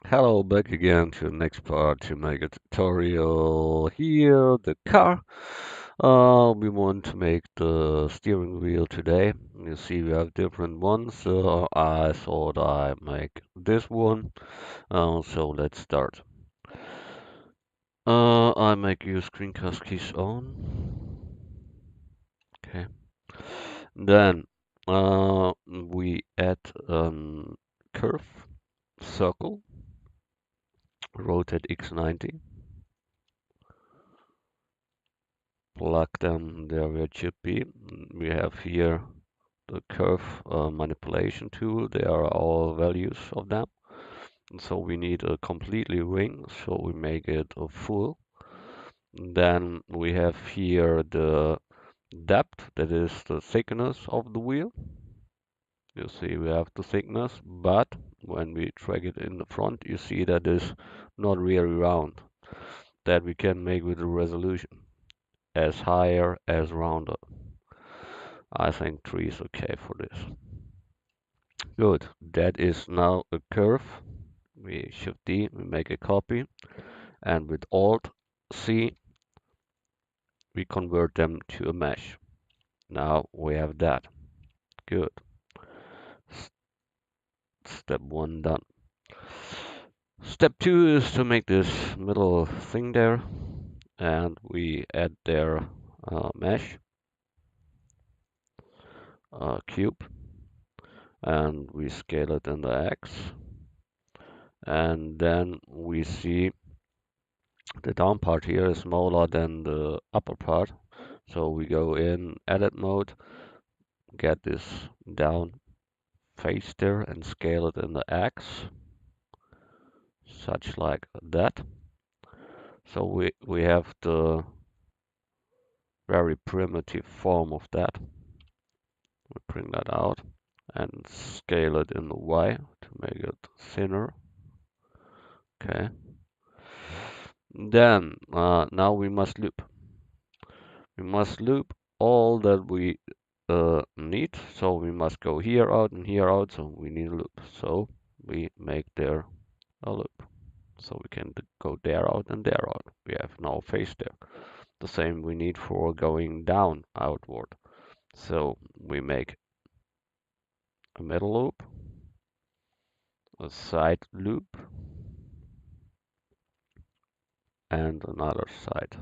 Hello, back again to the next part to make a tutorial here, the car. We want to make the steering wheel today. You see we have different ones, so I thought I make this one. So let's start. I make use screencast keys on. Okay. Then we add curve, circle, rotate X90. Plug them there where it should be. We have here the curve manipulation tool. There are all values of them. And so we need a completely ring, so we make it a full. Then we have here the depth, that is the thickness of the wheel. You see we have the thickness, but when we drag it in the front, you see that is not really round. That we can make with the resolution, as higher as rounder. I think 3 is okay for this. Good. That is now a curve. We Shift D, we make a copy, and with Alt C, we convert them to a mesh. Now we have that. Good. Step 1 done. Step 2 is to make this middle thing there, and we add their mesh cube, and we scale it in the X, and then we see the down part here is smaller than the upper part. So we go in edit mode, get this down face there and scale it in the X, such like that. So we have the very primitive form of that. We bring that out and scale it in the Y to make it thinner. Okay. Then now we must loop. We must loop all that we need. So we must go here out and here out. So we need a loop. So we make there a loop. So we can go there out and there out. We have now face there. The same we need for going down outward. So we make a middle loop, a side loop, and another side.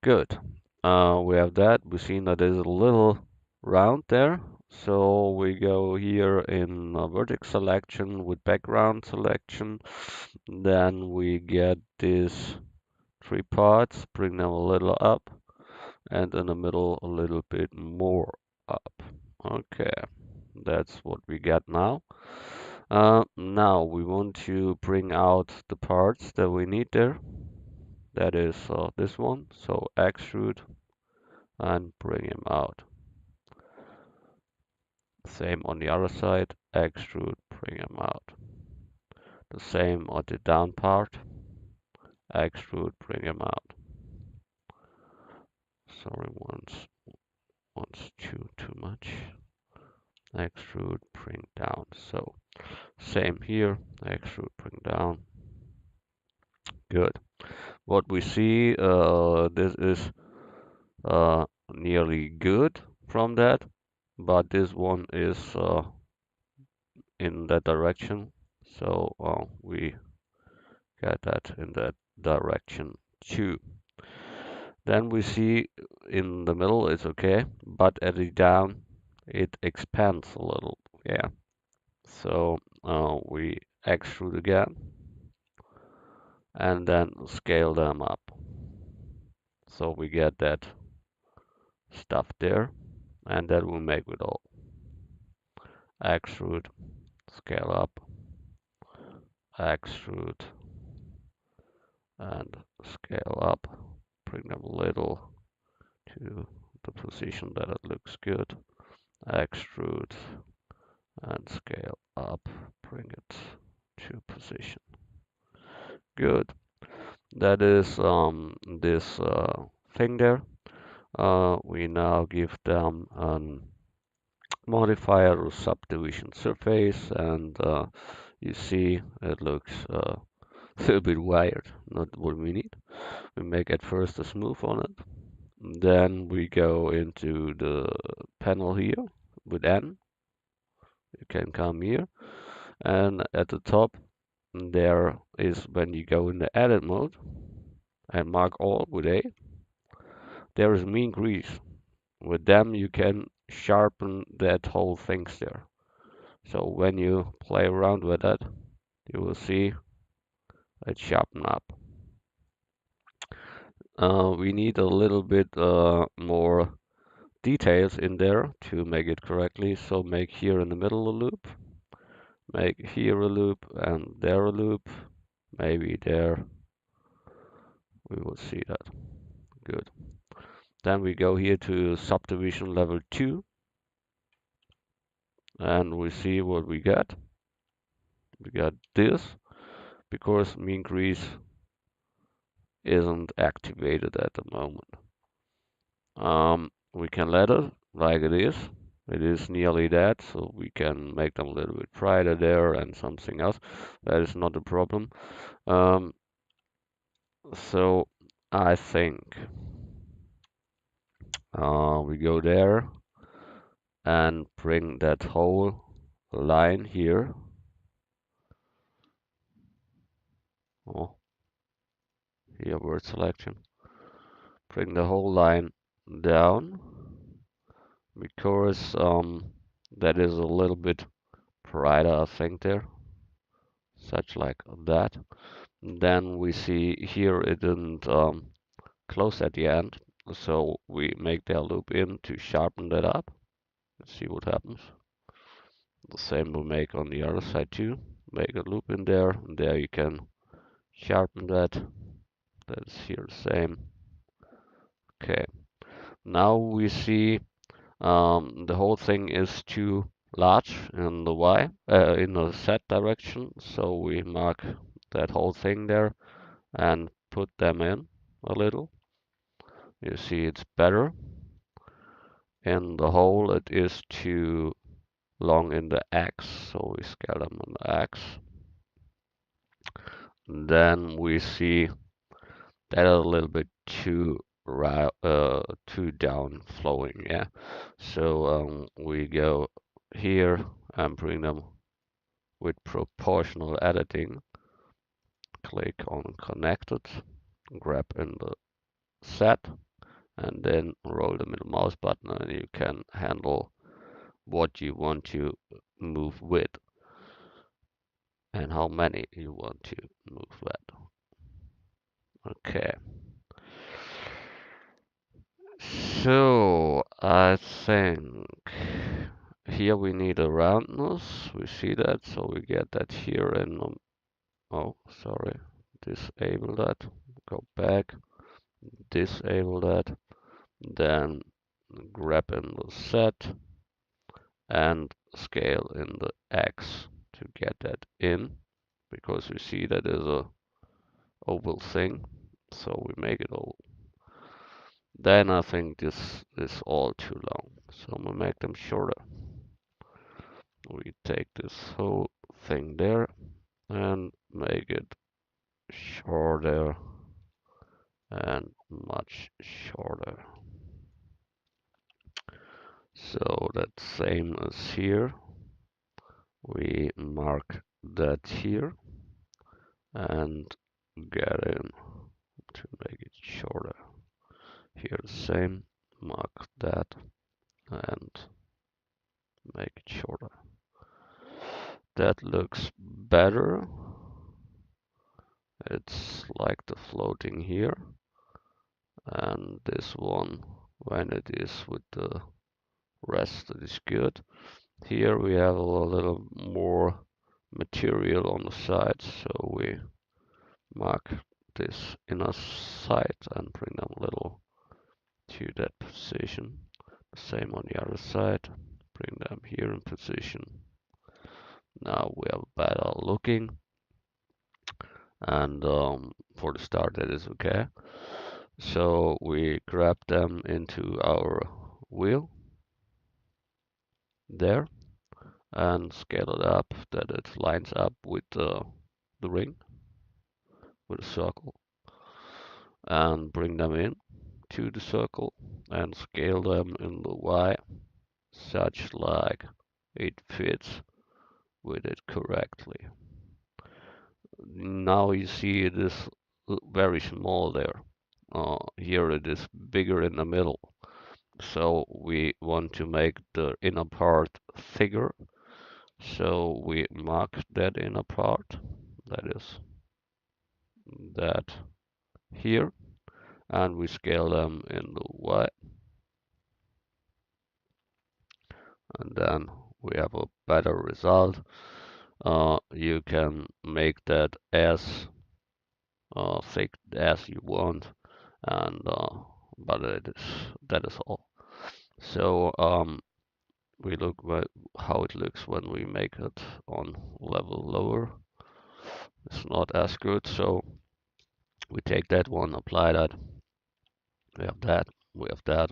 Good. We have that. We've seen that there's a little round there. So we go here in vertex selection with background selection. Then we get these 3 parts, bring them a little up, and in the middle a little bit more up. Okay, that's what we get now. Now we want to bring out the parts that we need there. That is this one. So extrude and bring him out. Same on the other side, extrude, bring him out. The same on the down part, extrude, bring him out. Sorry, once too much. Extrude, bring down. So same here, extrude, bring down. Good. What we see, this is nearly good from that, but this one is in that direction. So we get that in that direction too. Then we see in the middle it's okay, but at the down it expands a little. Yeah. So we extrude again and then scale them up. So we get that stuff there, and that will make it all. Extrude, scale up, extrude, and scale up. Bring them a little to the position that it looks good. Extrude and scale up. Bring it to position. Good. That is this thing there. We now give them a modifier or subdivision surface, and You see, it looks a little bit wired, not what we need. We make at first a smooth on it. Then we go into the panel here with N. You can come here, and at the top there is when you go in the edit mode and mark all with A, there is mean grease. With them you can sharpen that whole things there. So when you play around with it, you will see it sharpen up. We need a little bit more details in there to make it correctly. So make here in the middle a loop, make here a loop and there a loop, maybe there. We will see that. Good. Then we go here to subdivision level 2 and we see what we got. We got this because mean grease isn't activated at the moment. We can let it like it is. It is nearly that, so we can make them a little bit brighter there and something else. That is not a problem. Um, so I think we go there and bring that whole line here. Oh, here word selection. Bring the whole line down because that is a little bit brighter, I think there, such like that. Then we see here it didn't close at the end, so we make the loop in to sharpen that up. Let's see what happens. The same we make on the other side too. Make a loop in there, and there you can sharpen that. That's here the same. Okay, now we see the whole thing is too large in the Y, in the Z direction, so we mark that whole thing there and put them in a little. You see it's better. In the whole it is too long in the X, so we scale them on the X. Then we see that a little bit too down flowing, yeah. So we go here and bring them with proportional editing. Click on connected, grab in the set, and then roll the middle mouse button, and you can handle what you want to move with and how many you want to move with. Okay. So I think here we need a roundness. We see that, so we get that here in oh, sorry, disable that. Go back, disable that. Then grab in the set and scale in the X to get that in, because we see that is a oval thing, so we make it oval. Then I think this is all too long, so I'm gonna make them shorter. We take this whole thing there and make it shorter and much shorter. So that same as here, we mark that here and get in to make it shorter. Here the same, mark that and make it shorter. That looks better. It's like the floating here, and this one, when it is with the rest, it is good. Here we have a little more material on the side, so we mark this inner side and bring them a little to that position. The same on the other side, bring them here in position. Now we have better looking, and for the start that is okay. So we grab them into our wheel there, and scale it up that it lines up with the ring, with a circle, and bring them in to the circle and scale them in the Y such like it fits with it correctly. Now you see it is very small there. Here it is bigger in the middle. So we want to make the inner part thicker. So we mark that inner part, that is that here, and we scale them in the Y, and then we have a better result. You can make that as thick as you want, and but that is all. So we look how it looks when we make it on level lower. It's not as good, so we take that one, apply that. We have that. We have that.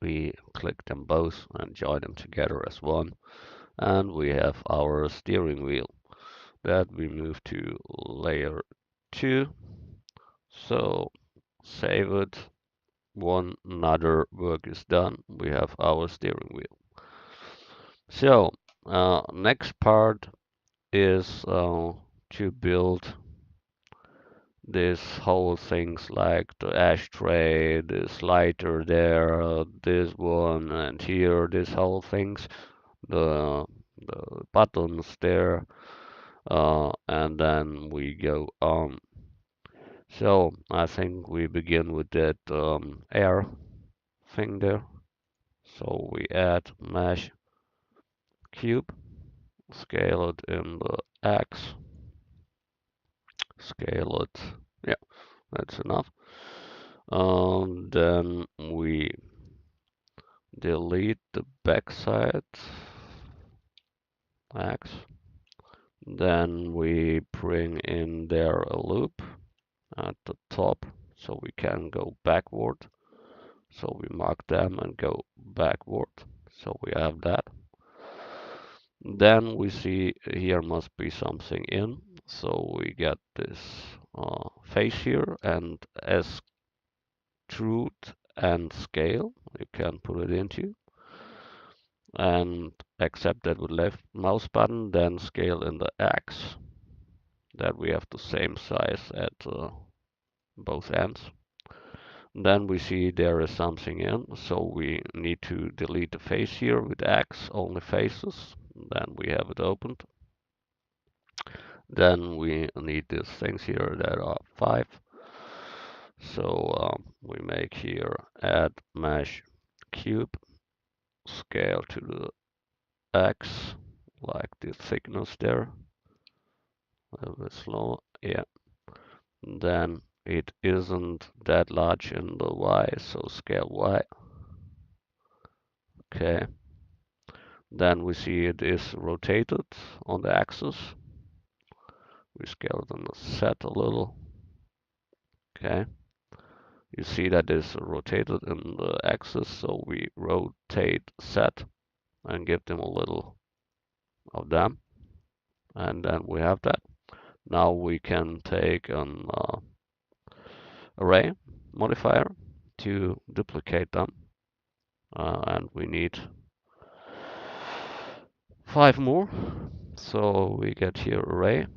We click them both and join them together as one, and we have our steering wheel that we move to layer 2. So save it. One another work is done. We have our steering wheel. So next part is to build this whole things like the ashtray, this lighter there, this one, and here, this whole things, the the buttons there, and then we go on. So I think we begin with that air thing there. So we add mesh cube, scale it in the X, scale it. Yeah, that's enough. Then we delete the backside X. Then we bring in there a loop at the top so we can go backward. So we mark them and go backward. So we have that. Then we see here must be something in. So we get this face here and as extrude and scale. You can put it into and accept that with left mouse button, then scale in the X that we have the same size at both ends. Then we see there is something in, so we need to delete the face here with X, only faces. Then we have it opened. Then we need these things here that are 5. So we make here add mesh cube, scale to the X, like the thickness there, a little bit slow, yeah. Then it isn't that large in the Y, so scale Y. Okay. Then we see it is rotated on the axis. We scale it on the Z a little. Okay. You see that it's rotated in the axis, so we rotate Z and give them a little of them. And then we have that. Now we can take an array modifier to duplicate them. And we need 5 more. So we get here array.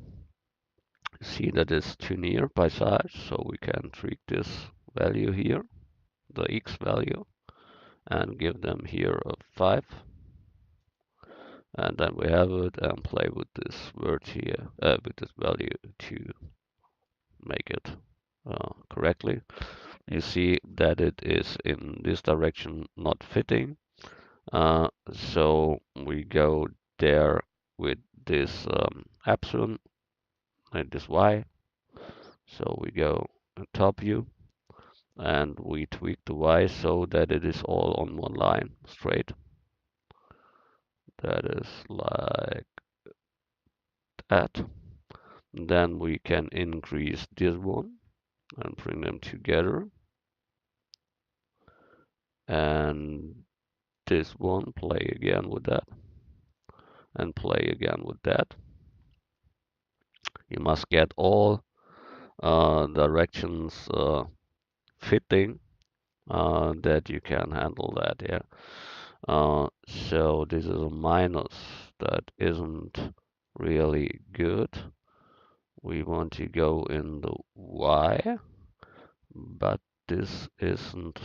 See that it's too near by size, so we can treat this value here, the x value, and give them here a 5. And then we have it and play with this word here, with this value to make it correctly. You see that it is in this direction not fitting. So we go there with this epsilon and this y. So we go top view and we tweak the y so that it is all on one line straight. That is like that. Then we can increase this one and bring them together. And this one, play again with that. and play again with that. You must get all directions fitting that you can handle that, yeah. So this is a minus that isn't really good. We want to go in the Y, but this isn't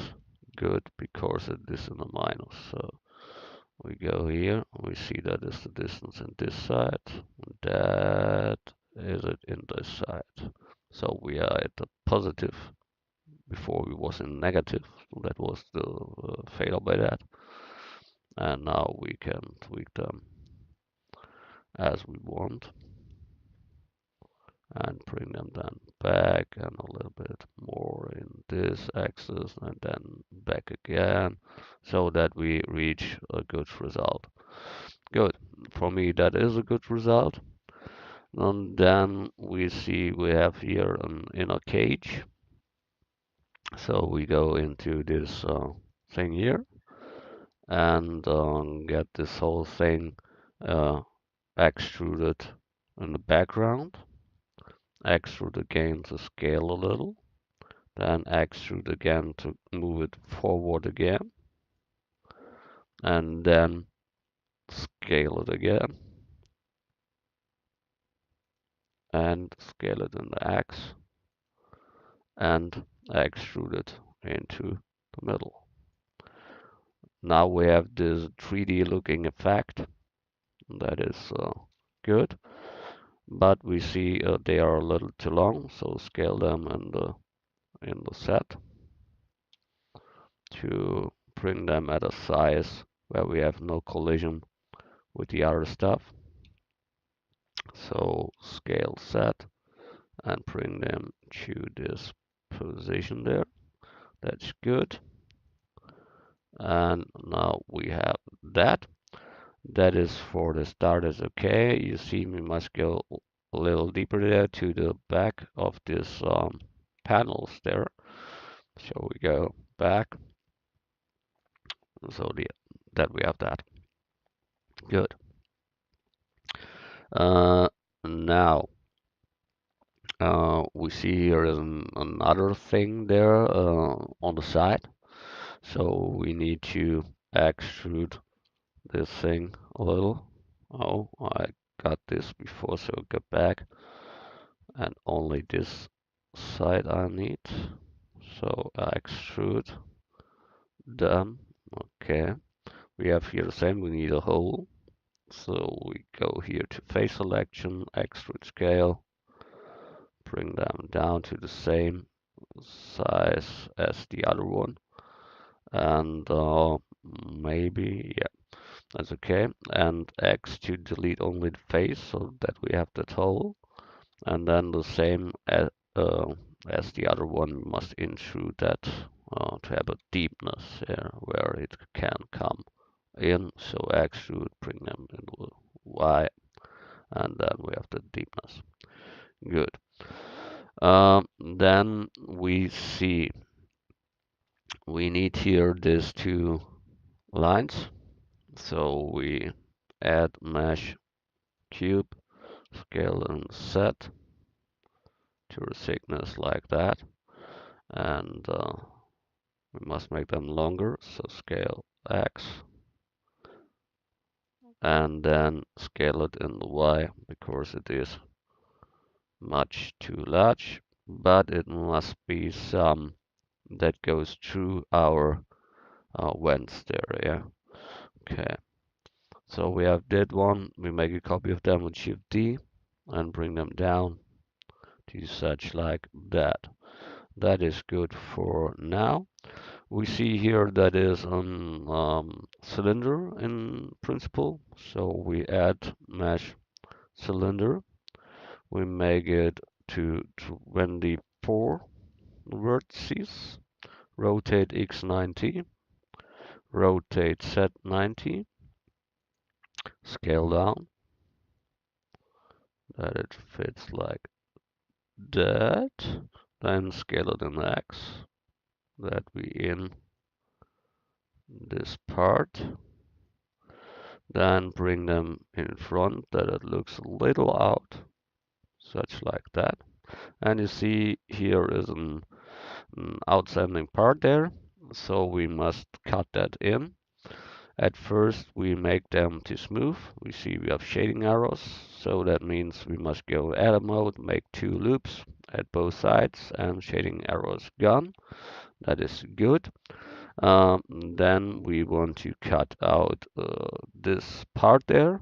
good because it is in a minus. So we go here, we see that is the distance in this side, that is it in this side. So we are at the positive before we was in negative. So that was the failure by that. And now we can tweak them as we want and bring them then back and a little bit more in this axis and then back again so that we reach a good result. Good. For me, that is a good result. And then we see we have here an inner cage. So we go into this thing here and get this whole thing uh, extruded in the background. Extrude again to scale a little. Then extrude again to move it forward again. And then scale it again. And scale it in the X. And extrude it into the middle. Now we have this 3D looking effect. That is good. But we see they are a little too long, so scale them in the set to bring them at a size where we have no collision with the other stuff. So scale set and bring them to this position there. That's good. And now we have that. That is for the start is okay. You see we must go a little deeper there to the back of this panels there. So we go back. So that we have that. Good. Now we see here is another thing there on the side. So we need to extrude this thing a little. Oh, I got this before, so go back. And only this side I need. So I extrude them. Okay. We have here the same, we need a hole. So we go here to face selection, extrude scale, bring them down to the same size as the other one. And maybe, yeah, that's okay. And X to delete only the face so that we have that hole. And then the same as the other one, we must intrude that to have a deepness here where it can come in. So extrude, bring them into Y, and then we have the deepness. Good. Then we see we need here these two lines. So we add mesh cube, scale and set to a thickness like that. And we must make them longer. So scale X and then scale it in the Y because it is much too large. But it must be some that goes through our vents there, yeah. Okay. So we have that one. We make a copy of them with Shift D and bring them down to such like that. That is good for now. We see here that is an cylinder in principle. So we add mesh cylinder. We make it to 24 vertices. Rotate X90. Rotate Z90. Scale down. That it fits like that. Then scale it in X. That we in this part. Then bring them in front that it looks a little out, such like that. And you see here is an outstanding part there, so we must cut that in. At first we make them to smooth. We see we have shading arrows, so that means we must go edit mode, make two loops at both sides, and shading arrows gone. That is good. Then we want to cut out this part there.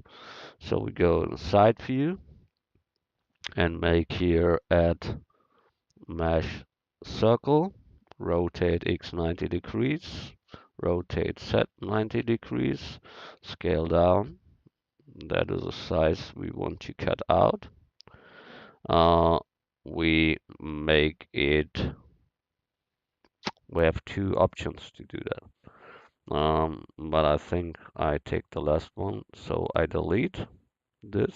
So we go in side view and make here add mesh circle, rotate X 90 degrees, rotate Z 90 degrees, scale down. That is the size we want to cut out. Uh, we make it, we have two options to do that. But I think I take the last one, so I delete this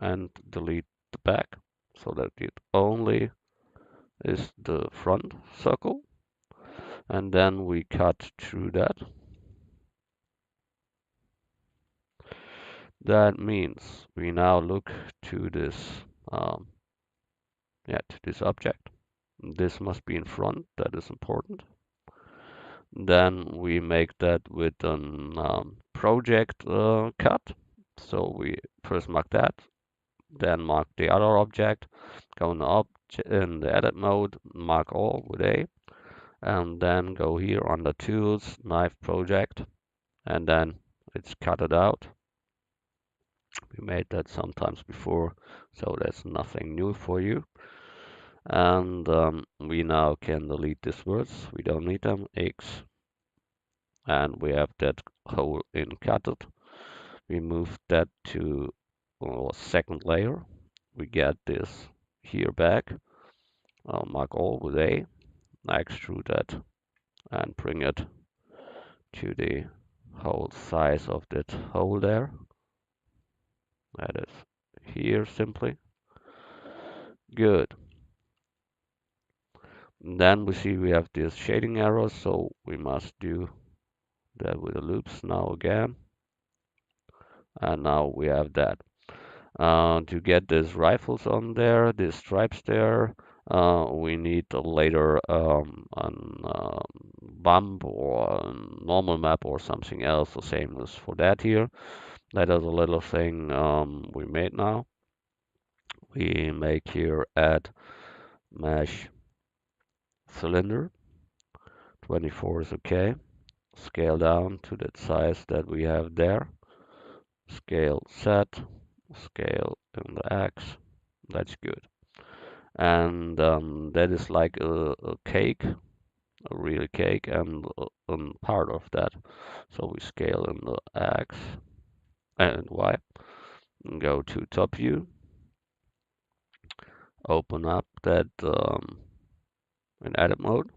and delete the back so that it only is the front circle, and then we cut through that. That means we now look to this to this object. This must be in front, that is important. Then we make that with an project cut. So we first mark that, then mark the other object, go in the edit mode, mark all with A, and then go here under tools, knife project, and then it's cut it out. We made that sometimes before, so that's nothing new for you. And we now can delete these words, we don't need them, X, and we have that hole in cutted. We move that to our second layer. We get this here back. I'll mark all with A, extrude that, and bring it to the whole size of that hole there. That is here simply. Good. And then we see we have this shading arrow, so we must do that with the loops now again. And now we have that. To get these rifles on there, these stripes there, we need later an bump or a normal map or something else. The same as for that here. That is a little thing we made now. We make here add mesh cylinder. 24 is okay. Scale down to that size that we have there. Scale set. Scale in the X. That's good. And that is like a cake, a real cake, and part of that. So we scale in the X and Y. And go to top view. Open up that in edit mode.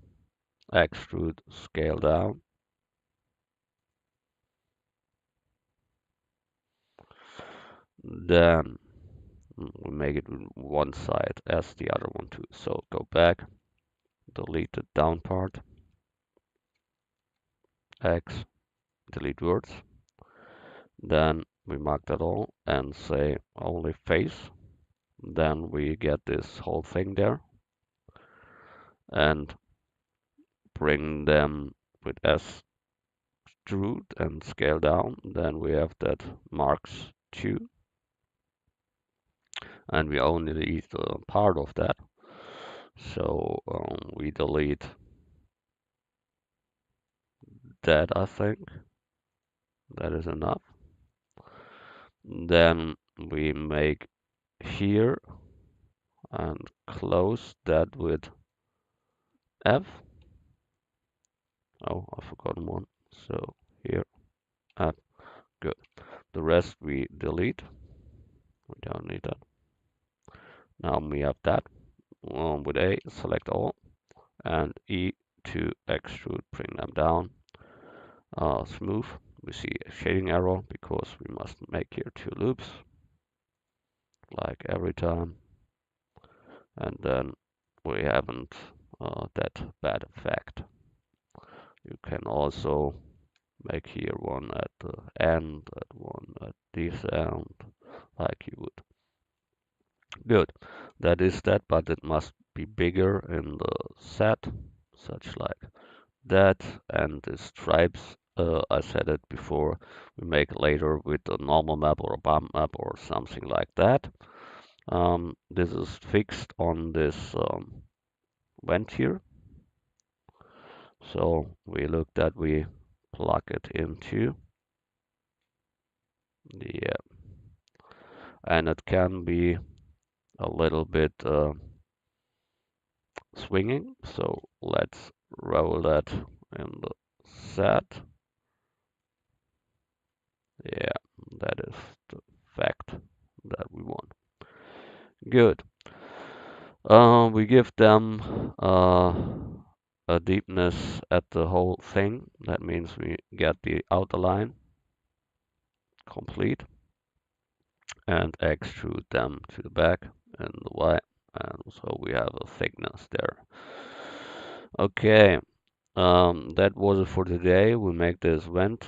Extrude, scale down. Then we make it one side as the other one too. So go back, delete the down part, X, delete words. Then we mark that all and say only face. Then we get this whole thing there and bring them with S extrude and scale down. Then we have that marks 2 and we only need part of that. So we delete that, I think. That is enough. Then we make here and close that with F. Oh, I forgot one. So here, F. Good. The rest we delete. We don't need that. Now we have that. With A, select all, and E to extrude, bring them down. Smooth. We see a shading error because we must make here two loops, like every time. And then we haven't that bad effect. You can also Make here one at the end, at one at this end, like you would. Good. That is that, but it must be bigger in the set, such like that. And the stripes, I said it before, we make later with a normal map or a bump map or something like that. This is fixed on this vent here. So we look that we plug it into the, and it can be a little bit swinging. So let's roll that in the set. Yeah, that is the fact that we want. Good. We give them a deepness at the whole thing. That means we get the outer line complete and extrude them to the back and the Y. And so we have a thickness there. Okay, that was it for today. We make this vent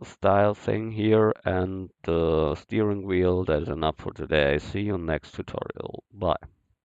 style thing here and the steering wheel. That is enough for today. See you next tutorial. Bye.